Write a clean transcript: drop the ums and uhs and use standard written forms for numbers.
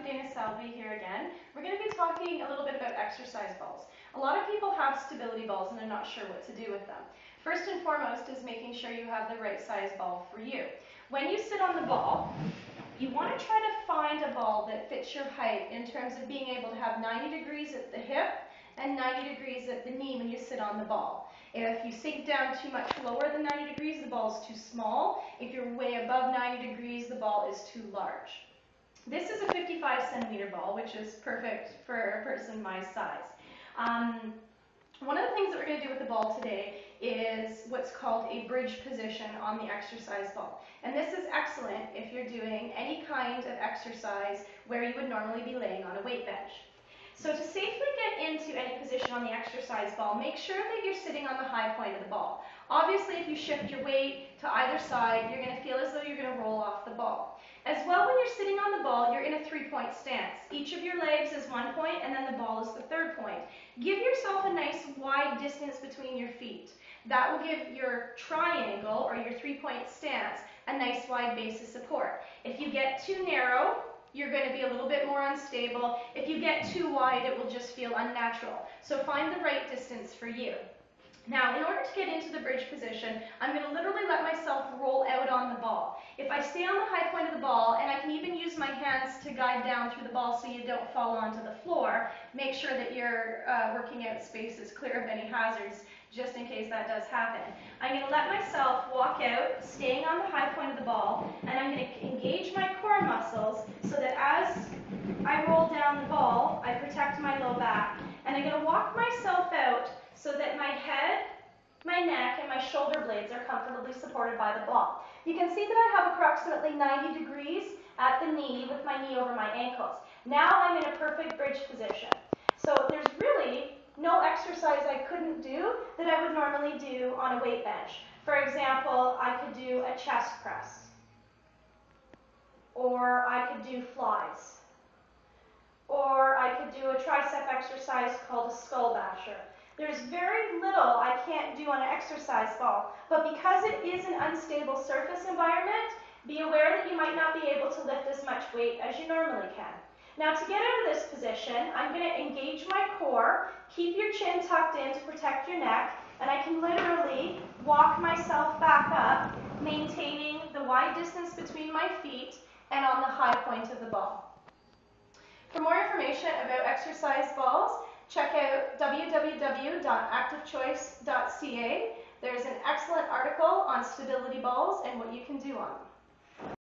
Selby here again. We're going to be talking a little bit about exercise balls. A lot of people have stability balls and they're not sure what to do with them. First and foremost is making sure you have the right size ball for you. When you sit on the ball, you want to try to find a ball that fits your height in terms of being able to have 90 degrees at the hip and 90 degrees at the knee when you sit on the ball. If you sink down too much lower than 90 degrees, the ball is too small. If you're way above 90 degrees, the ball is too large. This is a 55 centimeter ball, which is perfect for a person my size. One of the things that we're going to do with the ball today is what's called a bridge position on the exercise ball. And this is excellent if you're doing any kind of exercise where you would normally be laying on a weight bench. So to safely get into any position on the exercise ball, make sure that you're sitting on the high point of the ball. Obviously, if you shift your weight to either side, you're going to feel as though you're going to roll off the ball. As well, when you're sitting on the ball, you're in a three-point stance. Each of your legs is 1 point, and then the ball is the third point. Give yourself a nice wide distance between your feet. That will give your triangle, or your three-point stance, a nice wide base of support. If you get too narrow, you're going to be a little bit more unstable. If you get too wide, it will just feel unnatural. So find the right distance for you. Now, in order to get into the bridge position, I'm going to literally let myself roll out on the ball. If I stay on the high point of the ball, and I can even use my hands to guide down through the ball so you don't fall onto the floor, make sure that your working out space is clear of any hazards, just in case that does happen. I'm going to let myself walk out, staying on the high point of the ball, and I'm going to engage my core muscles so that as I roll down the ball, I protect my low back. And I'm going to walk myself out so that my head, my neck, and my shoulder blades are comfortably supported by the ball. You can see that I have approximately 90 degrees at the knee with my knee over my ankles. Now I'm in a perfect bridge position. So there's really no exercise I couldn't do that I would normally do on a weight bench. For example, I could do a chest press, or I could do flies, or I could do a tricep exercise called a skull basher. There's very little I can't do on an exercise ball, but because it is an unstable surface environment, be aware that you might not be able to lift as much weight as you normally can. Now, to get out of this position, I'm going to engage my core, keep your chin tucked in to protect your neck, and I can literally walk myself back up, maintaining the wide distance between my feet and on the high point of the ball. For more information about exercise balls, check out www.activechoice.ca. There's an excellent article on stability balls and what you can do on them.